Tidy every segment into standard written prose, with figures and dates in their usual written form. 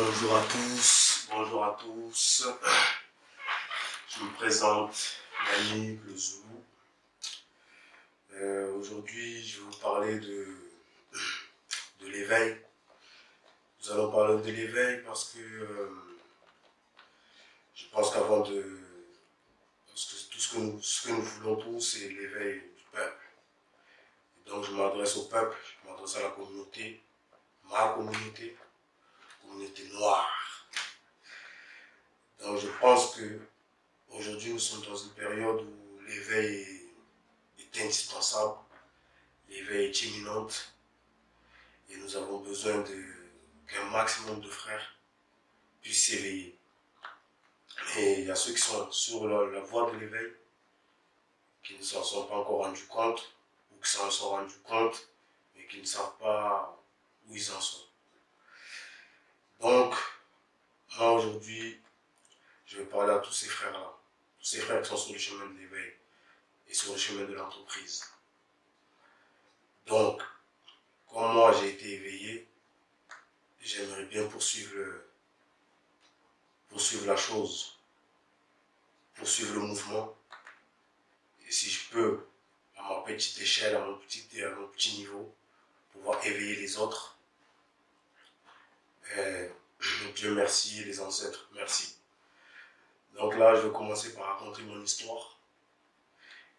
Bonjour à tous, bonjour à tous. Je me présente, Yannick Le Zoulou. Aujourd'hui, je vais vous parler de l'éveil. Nous allons parler de l'éveil parce que je pense qu'avant de... Parce que tout ce que nous voulons tous, c'est l'éveil du peuple. Et donc je m'adresse au peuple, je m'adresse à la communauté, ma communauté noire. Donc je pense que aujourd'hui nous sommes dans une période où l'éveil est indispensable, l'éveil est imminent et nous avons besoin qu'un maximum de frères puissent s'éveiller. Et il y a ceux qui sont sur la voie de l'éveil, qui ne s'en sont pas encore rendus compte, ou qui s'en sont rendus compte, mais qui ne savent pas où ils en sont. Donc, moi aujourd'hui, je vais parler à tous ces frères-là, tous ces frères qui sont sur le chemin de l'éveil et sur le chemin de l'entreprise. Donc, comme moi j'ai été éveillé, j'aimerais bien poursuivre la chose, poursuivre le mouvement. Et si je peux, à ma petite échelle, à mon petit niveau, pouvoir éveiller les autres, Dieu merci, les ancêtres, merci. Donc là, je vais commencer par raconter mon histoire.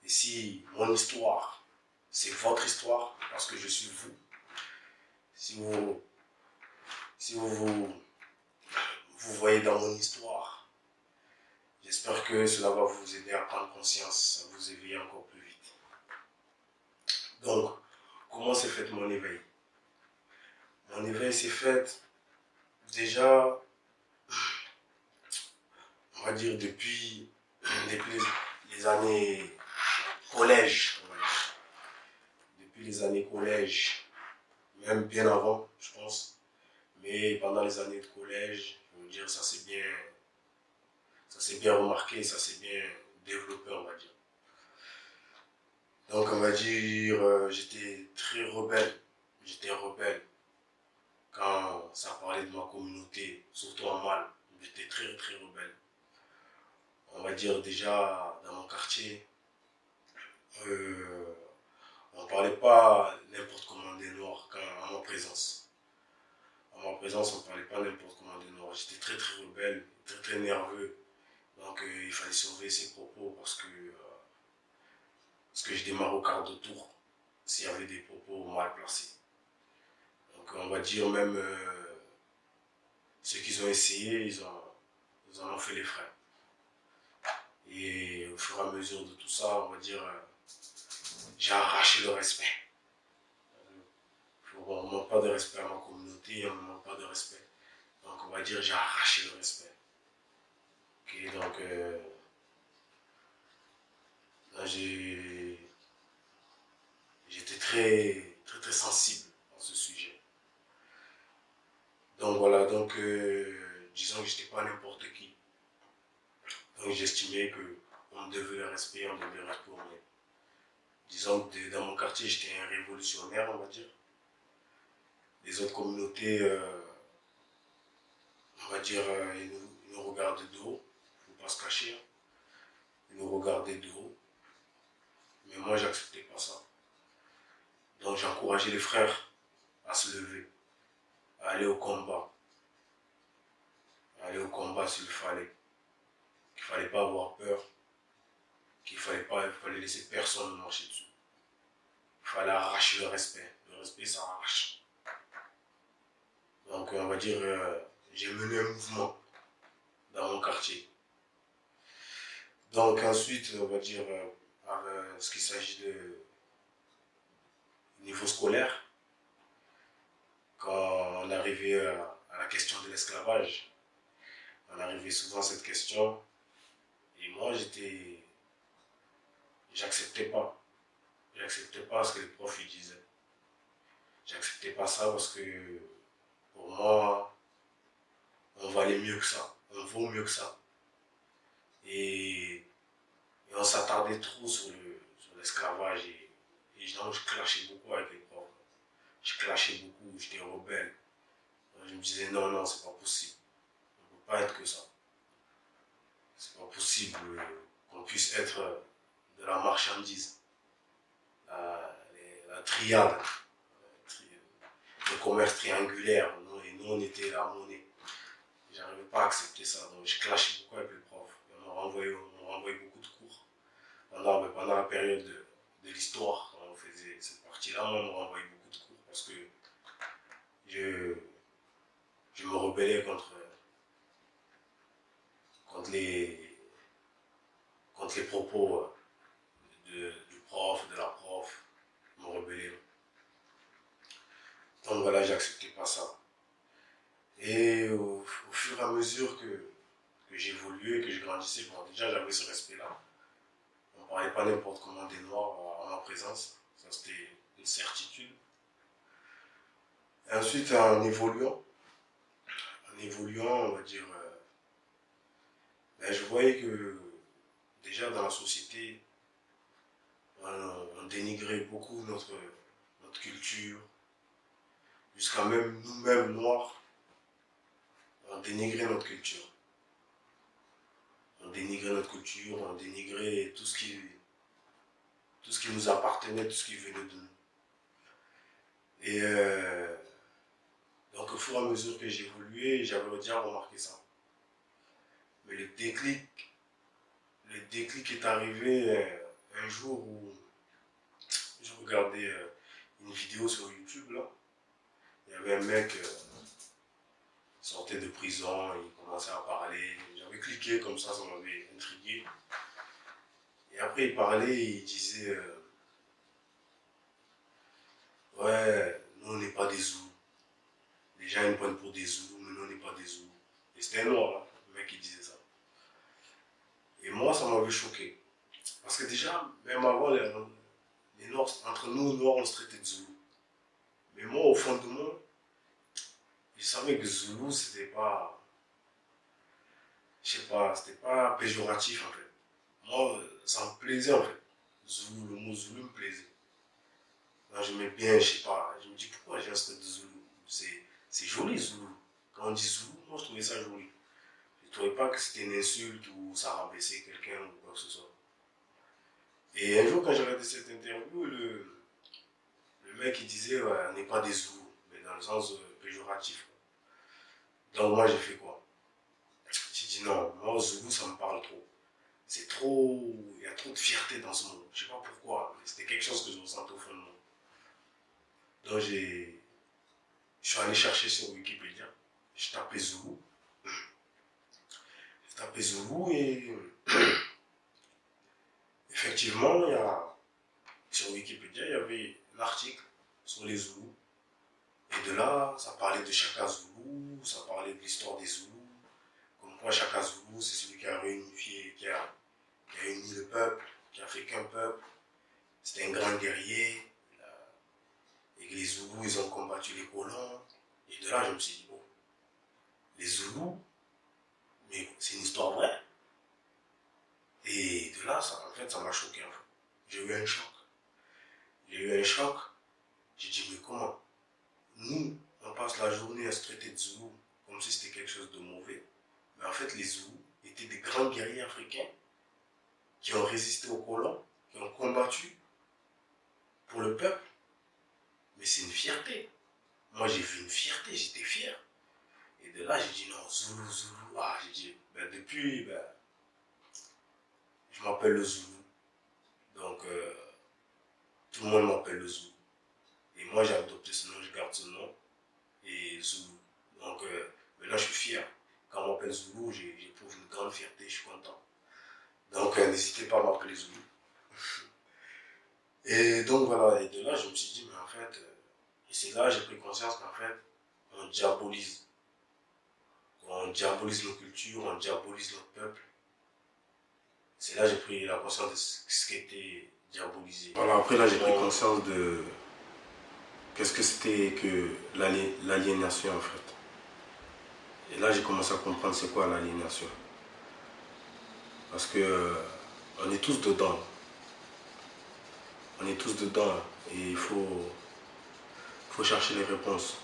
Et si mon histoire, c'est votre histoire, parce que je suis vous, si vous voyez dans mon histoire, j'espère que cela va vous aider à prendre conscience, à vous éveiller encore plus vite. Donc, comment s'est fait mon éveil? Mon éveil s'est fait déjà, on va dire, depuis les années collège. Depuis les années collège, même bien avant, je pense. Mais pendant les années de collège, je veux dire, ça s'est bien remarqué, ça s'est bien développé, on va dire. Donc, on va dire, j'étais très rebelle. J'étais rebelle quand ça parlait de ma communauté, surtout en mal. J'étais très, très rebelle. On va dire déjà, dans mon quartier, on ne parlait pas n'importe comment des Noirs à ma présence. À ma présence, on ne parlait pas n'importe comment des Noirs. J'étais très, très rebelle, très, très nerveux. Donc, il fallait surveiller ses propos parce que je démarre au quart de tour s'il y avait des propos mal placés. Donc, on va dire même ceux qui ont essayé, ils en ont fait les frais. Et au fur et à mesure de tout ça, on va dire, j'ai arraché le respect. On ne manque pas de respect à ma communauté, on ne manque pas de respect. Donc on va dire, j'ai arraché le respect. Ok, donc j'étais très, très, très sensible à ce sujet. Donc voilà, donc disons que je n'étais pas n'importe qui. Donc j'estimais qu'on me devait le respect, on me devait répondre. Disons que dans mon quartier, j'étais un révolutionnaire, on va dire. Les autres communautés, on va dire, ils nous regardaient de haut, il ne faut pas se cacher. Ils nous regardaient de haut. Mais moi, j'acceptais pas ça. Donc j'encourageais les frères à se lever, à aller au combat. À aller au combat s'il fallait. Qu'il ne fallait pas avoir peur. Il fallait laisser personne marcher dessus. Il fallait arracher le respect. Le respect, ça arrache. Donc on va dire, j'ai mené un mouvement dans mon quartier. Donc ensuite, on va dire, ce qu'il s'agit de niveau scolaire, quand on arrivait à la question de l'esclavage, on arrivait souvent à cette question, et moi j'acceptais pas ce que les profs ils disaient. J'acceptais pas ça parce que pour moi, on valait mieux que ça, on vaut mieux que ça. Et on s'attardait trop sur l'esclavage et donc je clashais beaucoup avec les profs. Je clashais beaucoup, j'étais rebelle. Moi, je me disais, non, non, c'est pas possible. On ne peut pas être que ça. C'est pas possible qu'on puisse être de la marchandise, la triade, le commerce triangulaire. Et nous, on était la monnaie. J'arrivais pas à accepter ça. Donc, je clashais beaucoup avec les profs. On m'a renvoyé beaucoup de cours. Pendant la période de l'histoire, quand on faisait cette partie-là, on m'a renvoyé beaucoup de cours parce que je me rebellais contre les propos du prof, de la prof. Je me rebellais. Donc voilà, j'acceptais pas ça. Et au fur et à mesure que j'évoluais, que je grandissais, bon, déjà j'avais ce respect-là. On ne parlait pas n'importe comment des Noirs en ma présence. Ça, c'était une certitude. Et ensuite, en évoluant, on va dire, ben, je voyais que déjà dans la société, on dénigrait beaucoup notre culture, jusqu'à même nous-mêmes noirs, on dénigrait notre culture. On dénigrait notre culture, on dénigrait tout ce qui nous appartenait, tout ce qui venait de nous. Et donc au fur et à mesure que j'évoluais, j'avais déjà remarqué ça. Mais le déclic est arrivé un jour où je regardais une vidéo sur YouTube là. Il y avait un mec qui sortait de prison, il commençait à parler. J'avais cliqué comme ça m'avait intrigué. Et après il parlait et il disait ouais, nous on n'est pas des Zoulous. Les gens ils me prennent pour des Zoulous, mais nous on n'est pas des Zoulous. Et c'était un noir là, le mec qui disait ça. Et moi ça m'avait choqué. Parce que déjà, même avant les Noirs, entre nous Noirs on se traitait de Zoulous. Mais moi au fond de moi, je savais que Zoulou c'était pas, je sais pas, c'était pas péjoratif en fait. Moi ça me plaisait en fait. Zoulou, le mot Zoulou me plaisait. Moi j'aimais bien, je sais pas, je me dis pourquoi j'ai un stade de Zoulou. C'est joli Zoulou. Quand on dit Zoulou, moi je trouvais ça joli. Je ne trouvais pas que c'était une insulte ou ça rabaissait quelqu'un ou quoi que ce soit. Et un jour quand j'ai regardé cette interview, le mec il disait ouais, on n'est pas des Zoulous, mais dans le sens péjoratif. Donc moi j'ai fait quoi? J'ai dit non, moi Zoulou ça me parle trop. C'est trop, il y a trop de fierté dans ce mot. Je sais pas pourquoi, mais c'était quelque chose que je ressentais au fond de moi. Donc je suis allé chercher sur Wikipédia. Je tapais Zoulou. Je tapais Zoulou et effectivement, sur Wikipédia, il y avait l'article sur les Zoulous. Et de là, ça parlait de Chaka Zoulou, ça parlait de l'histoire des Zoulous. Comme quoi Chaka Zoulou, c'est celui qui a réunifié, qui a uni le peuple, qui a fait qu'un peuple. C'était un grand guerrier. Et que les Zoulous, ils ont combattu les colons. Et de là, je me suis dit, bon, les Zoulous, mais c'est une histoire vraie. Et de là, en fait, ça m'a choqué. En fait. J'ai eu un choc. J'ai dit, mais comment? Nous, on passe la journée à se traiter de Zoulous comme si c'était quelque chose de mauvais. Mais en fait, les Zoulous étaient des grands guerriers africains qui ont résisté aux colons, qui ont combattu pour le peuple. Mais c'est une fierté. Moi, j'ai vu une fierté, j'étais fier. Et de là, j'ai dit non, Zoulou. Ah, j'ai dit, depuis, je m'appelle le Zoulou. Donc, tout le monde m'appelle le Zoulou. Et moi, j'ai adopté ce nom, je garde ce nom. Et Zoulou. Donc, maintenant, je suis fier. Quand on m'appelle Zoulou, j'éprouve une grande fierté, je suis content. Donc, n'hésitez pas à m'appeler Zoulou. Et donc, voilà. Et de là, je me suis dit, mais en fait, et c'est là que j'ai pris conscience qu'en fait, on diabolise. On diabolise nos cultures, on diabolise notre peuple. C'est là que j'ai pris la conscience de ce qui était diabolisé. Voilà, après là, j'ai pris conscience de qu'est-ce que c'était que l'aliénation en fait. Et là, j'ai commencé à comprendre c'est quoi l'aliénation. Parce que on est tous dedans. On est tous dedans et il faut chercher les réponses.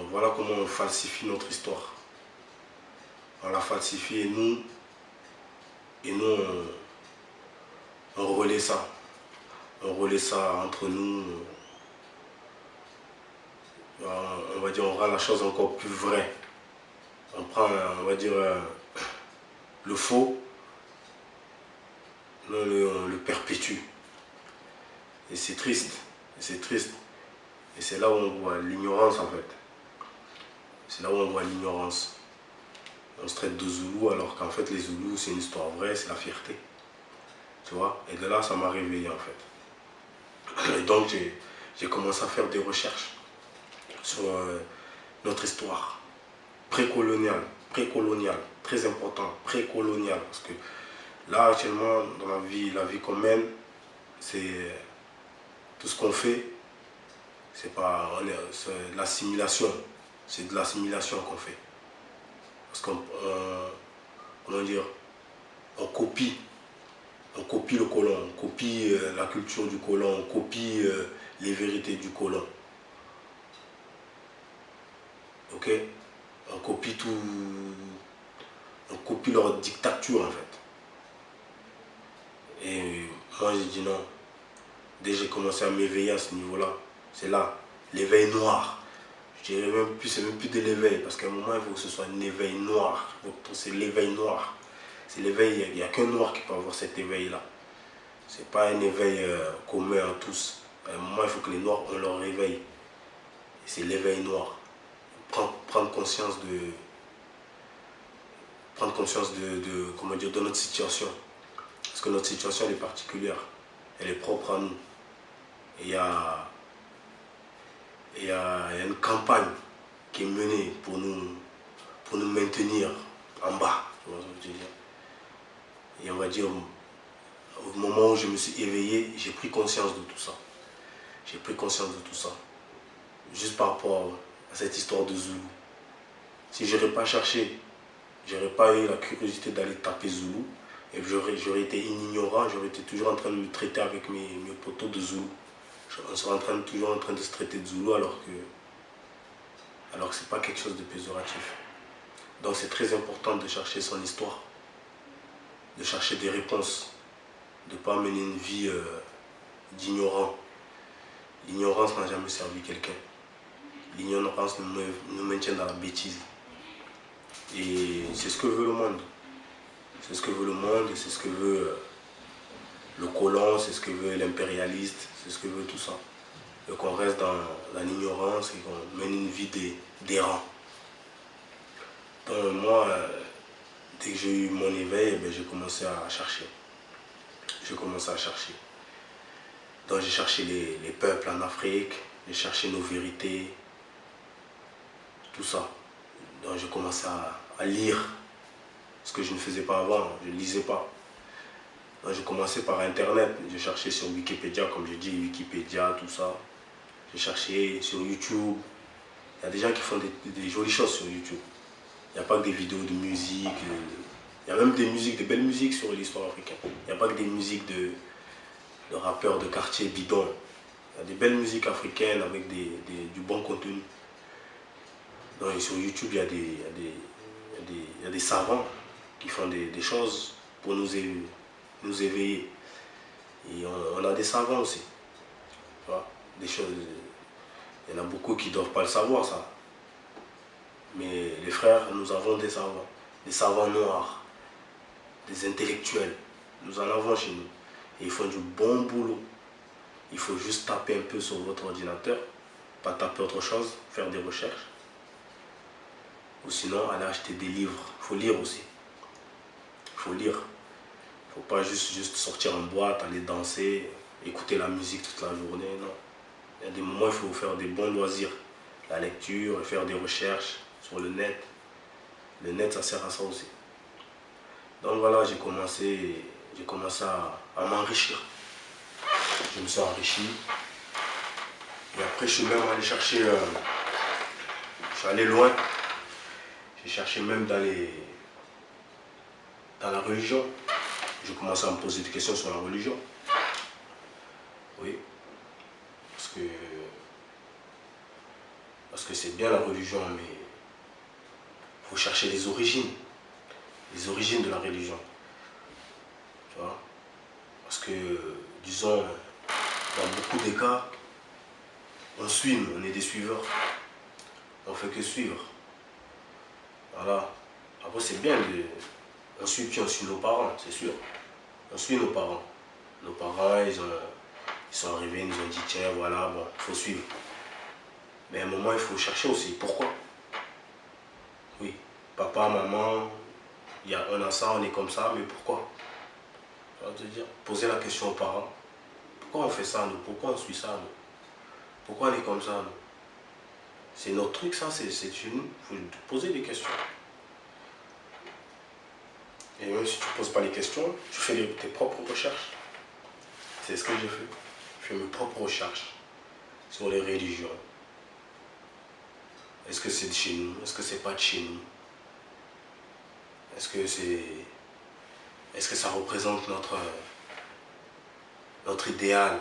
Voilà comment on falsifie notre histoire. On la falsifie et nous on relaie ça. On relaie ça entre nous. On va dire, on rend la chose encore plus vraie. On prend, on va dire, le faux, on le perpétue. Et c'est triste. Et c'est triste. Et c'est là où on voit l'ignorance en fait. C'est là où on voit l'ignorance. On se traite de Zoulou alors qu'en fait les Zoulous c'est une histoire vraie, c'est la fierté. Tu vois? Et de là ça m'a réveillé en fait. Et donc j'ai commencé à faire des recherches sur notre histoire précoloniale, très important, précoloniale. Parce que là actuellement dans la vie qu'on mène, c'est tout ce qu'on fait, c'est de l'assimilation. C'est de l'assimilation qu'on fait. Parce qu'on comment dire, on copie le colon, on copie la culture du colon, on copie les vérités du colon. Ok? On copie tout, on copie leur dictature en fait. Et moi j'ai dit non. Dès que j'ai commencé à m'éveiller à ce niveau-là, c'est là, l'éveil noir. Je dirais même plus, c'est même plus de l'éveil, parce qu'à un moment il faut que ce soit un éveil noir. C'est l'éveil noir. C'est l'éveil, il n'y a qu'un noir qui peut avoir cet éveil-là. C'est pas un éveil commun à tous. À un moment il faut que les noirs ont leur réveil. Et c'est l'éveil noir. Prendre conscience comment dire, de notre situation. Parce que notre situation elle est particulière. Elle est propre à nous. Et il y a une campagne qui est menée pour nous maintenir en bas. Tu vois ce que je veux dire? Et on va dire, au moment où je me suis éveillé, j'ai pris conscience de tout ça. J'ai pris conscience de tout ça. Juste par rapport à cette histoire de Zoulou. Si je n'aurais pas cherché, je n'aurais pas eu la curiosité d'aller taper Zoulou, et j'aurais été ignorant, j'aurais été toujours en train de me traiter avec mes potos de Zoulou. On serait toujours en train de se traiter de Zoulou alors que c'est pas quelque chose de péjoratif. Donc c'est très important de chercher son histoire, de chercher des réponses, de ne pas mener une vie d'ignorant. L'ignorance n'a jamais servi quelqu'un. L'ignorance nous maintient dans la bêtise. Et c'est ce que veut le monde. C'est ce que veut le monde et c'est ce que veut le colon, c'est ce que veut l'impérialiste, c'est ce que veut tout ça. Et qu'on reste dans l'ignorance et qu'on mène une vie d'errant. Donc moi, dès que j'ai eu mon éveil, j'ai commencé à chercher. Donc j'ai cherché les peuples en Afrique, j'ai cherché nos vérités, tout ça. Donc j'ai commencé à lire, ce que je ne faisais pas avant, je ne lisais pas. Donc j'ai commencé par internet, j'ai cherché sur Wikipédia, comme je dis, Wikipédia, tout ça. J'ai cherché sur YouTube. Il y a des gens qui font des jolies choses sur YouTube. Il n'y a pas que des vidéos de musique. Il y a même des belles musiques sur l'histoire africaine. Il n'y a pas que des musiques de rappeurs de quartier bidon. Il y a des belles musiques africaines avec du bon contenu. Donc sur YouTube, il y a des savants qui font des choses pour nous éveiller. Et on a des savants aussi. Tu vois, des choses. Il y en a beaucoup qui ne doivent pas le savoir, ça. Mais les frères, nous avons des savants noirs, des intellectuels. Nous en avons chez nous. Et ils font du bon boulot. Il faut juste taper un peu sur votre ordinateur, pas taper autre chose, faire des recherches. Ou sinon, aller acheter des livres. Il faut lire aussi. Il faut lire. Il ne faut pas juste sortir en boîte, aller danser, écouter la musique toute la journée. Non. Il y a des moments où il faut faire des bons loisirs. La lecture, faire des recherches sur le net. Le net, ça sert à ça aussi. Donc voilà, j'ai commencé à m'enrichir. Je me suis enrichi. Et après, je suis même allé chercher... je suis allé loin. J'ai cherché même dans la religion. J'ai commencé à me poser des questions sur la religion. Oui. Parce que c'est bien la religion, mais il faut chercher les origines de la religion. Tu vois? Parce que, disons, dans beaucoup de cas, on suit, on est des suiveurs. On fait que suivre. Voilà. Après, c'est bien de... On suit nos parents, c'est sûr. On suit nos parents. Nos parents, ils sont arrivés, ils nous ont dit, tiens, voilà, bon, il faut suivre. Mais à un moment, il faut chercher aussi. Pourquoi? Oui. Papa, maman, on a ça, on est comme ça, mais pourquoi? Je vais te dire, poser la question aux parents. Pourquoi on fait ça, nous? Pourquoi on suit ça, nous? Pourquoi on est comme ça, nous? C'est notre truc, ça, c'est chez nous. Il faut te poser des questions. Et même si tu ne poses pas les questions, tu fais tes propres recherches. C'est ce que j'ai fait. Je fais mes propres recherches sur les religions. Est-ce que c'est de chez nous? Est-ce que c'est pas de chez nous? Est-ce que ça représente notre idéal?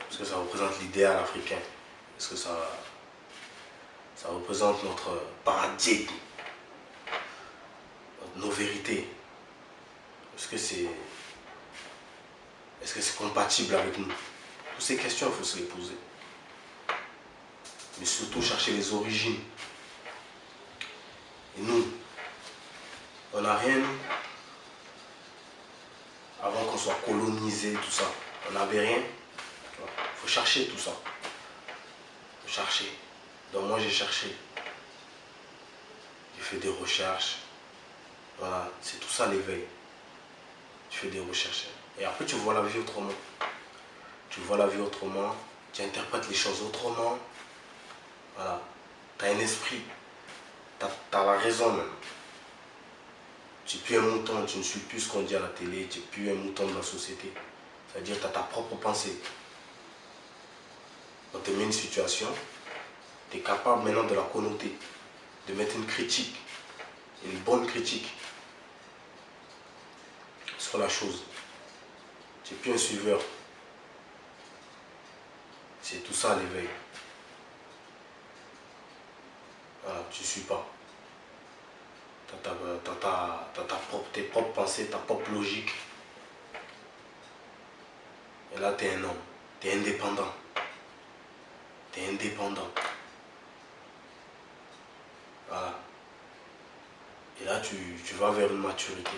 Est-ce que ça représente l'idéal africain? Est-ce que ça représente notre paradigme? Nos vérités? Est-ce que c'est compatible avec nous? Toutes ces questions, il faut se les poser. Mais surtout chercher les origines. Et nous, on n'a rien avant qu'on soit colonisé, tout ça. On n'avait rien. Il faut chercher tout ça. Il faut chercher. Donc moi, j'ai cherché. J'ai fait des recherches. Voilà, c'est tout ça l'éveil. Tu fais des recherches. Et après, tu vois la vie autrement. Tu vois la vie autrement. Tu interprètes les choses autrement. Voilà. Tu as un esprit. Tu as la raison même. Tu n'es plus un mouton, tu ne suis plus ce qu'on dit à la télé, tu n'es plus un mouton de la société. C'est-à-dire que tu as ta propre pensée. On te met une situation, tu es capable maintenant de la connoter, de mettre une critique, une bonne critique sur la chose. Tu n'es plus un suiveur. C'est tout ça l'éveil. Voilà, tu ne suis pas. Tu as tes propres pensées, ta propre logique. Et là, tu es un homme. Tu es indépendant. Tu es indépendant. Voilà. Et là, tu vas vers une maturité.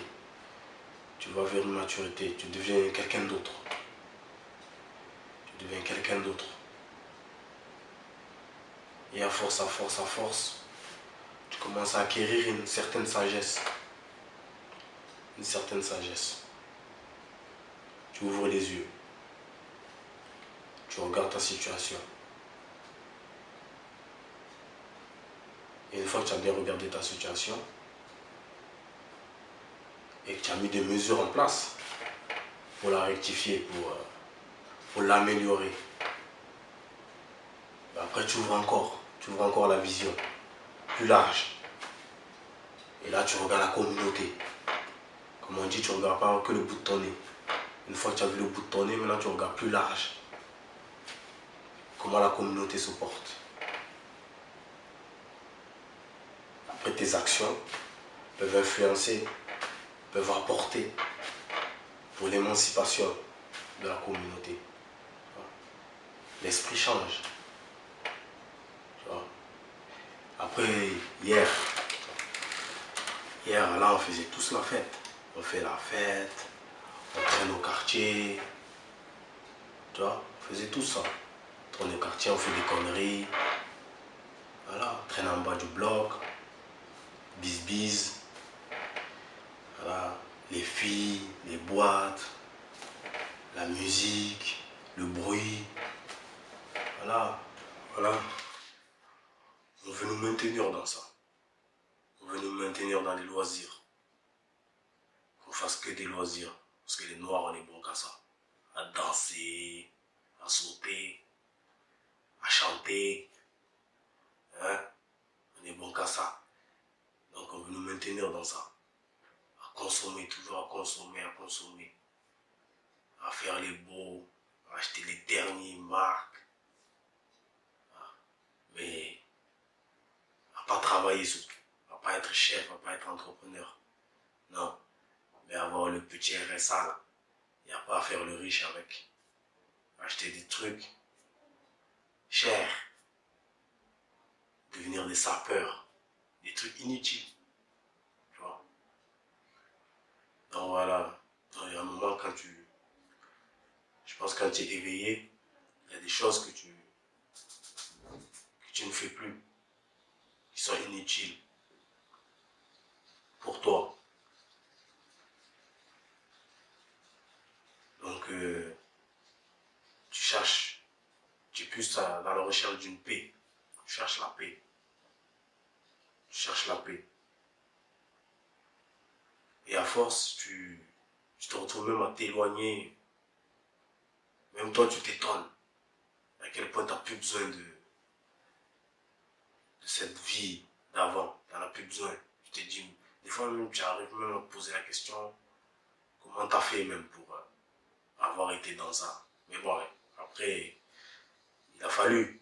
Tu vas vers une maturité. Tu deviens quelqu'un d'autre. Tu deviens quelqu'un d'autre. Et à force, tu commences à acquérir une certaine sagesse. Une certaine sagesse. Tu ouvres les yeux. Tu regardes ta situation. Et une fois que tu as bien regardé ta situation, et que tu as mis des mesures en place pour la rectifier, pour l'améliorer, après tu ouvres encore la vision plus large. Et là tu regardes la communauté. Comme on dit, tu ne regardes pas que le bout de ton nez. Une fois que tu as vu le bout de ton nez, maintenant tu regardes plus large. Comment la communauté se porte. Après, tes actions peuvent influencer, peuvent apporter pour l'émancipation de la communauté. L'esprit change. Après, hier, là, on faisait tous la fête. On fait la fête, on traîne au quartier. Tu vois, on faisait tout ça. On traîne au quartier, on fait des conneries. Voilà, on traîne en bas du bloc. Bis. Voilà, les filles, les boîtes, la musique, le bruit. Voilà. On veut nous maintenir dans ça. On veut nous maintenir dans les loisirs. Qu'on fasse que des loisirs. Parce que les Noirs, on est bons qu'à ça. À danser, à sauter, à chanter. Hein? On est bons qu'à ça. Donc on veut nous maintenir dans ça. À consommer, toujours à consommer. À faire les beaux, à acheter les dernières marques. Mais travailler surtout. On va pas être chef, on va pas être entrepreneur. Non. Mais avoir le petit RSA là. Il n'y a pas à faire le riche avec. Acheter des trucs chers. Devenir des sapeurs. Des trucs inutiles. Tu vois. Donc voilà. Donc, il y a un moment quand tu... Je pense que quand tu es éveillé, il y a des choses que tu ne fais plus. Qui sont inutiles. Pour toi. Donc, tu cherches. Tu es plus dans la recherche d'une paix. Tu cherches la paix. Tu cherches la paix. Et à force, tu te retrouves même à t'éloigner. Même toi, tu t'étonnes. À quel point tu n'as plus besoin de cette vie d'avant. Tu n'en as plus besoin. Tu te dis, des fois même, tu arrives même à te poser la question, comment tu as fait même pour avoir été dans ça. Mais bon, après, il a fallu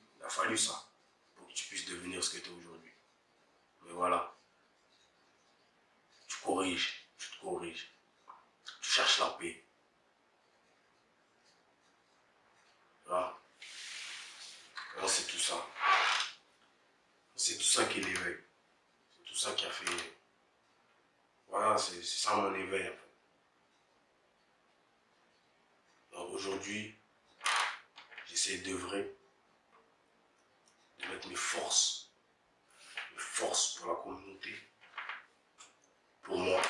ça pour que tu puisses devenir ce que tu es aujourd'hui. Mais voilà, tu corriges, tu te corriges. Tu cherches la paix. Voilà. Alors, c'est tout ça. C'est tout ça qui est l'éveil. C'est tout ça qui a fait... Voilà, c'est ça mon éveil. En fait. Donc aujourd'hui, j'essaie d'œuvrer, de mettre mes forces pour la communauté, pour moi,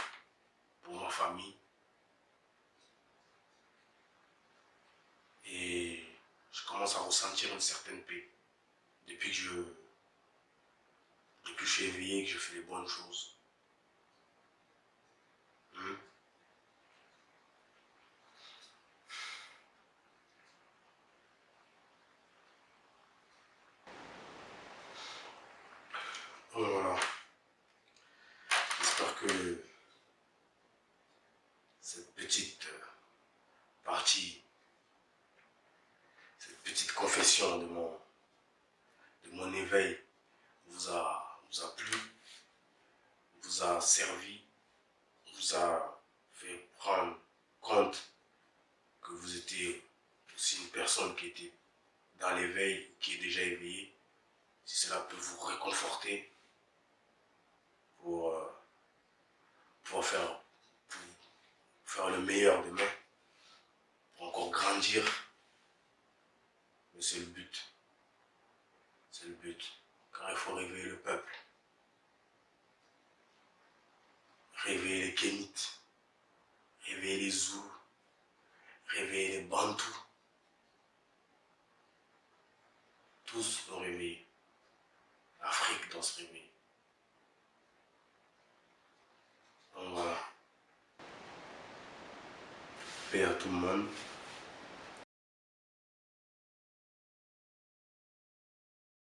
pour ma famille. Et je commence à ressentir une certaine paix depuis que je suis éveillé, que je fais les bonnes choses. Donc voilà. J'espère que cette petite partie, cette petite confession de mon éveil vous a plu, vous a servi, vous a fait prendre compte que vous étiez aussi une personne qui était dans l'éveil, qui est déjà éveillée. Si cela peut vous réconforter pour faire le meilleur demain, pour encore grandir. Mais c'est le but. C'est le but. Car il faut réveiller le peuple. Réveiller les Kémites. Réveiller les Zoulous. Réveiller les Bantous. Tous doivent réveiller. L'Afrique doit se réveiller. Donc voilà. Paix à tout le monde.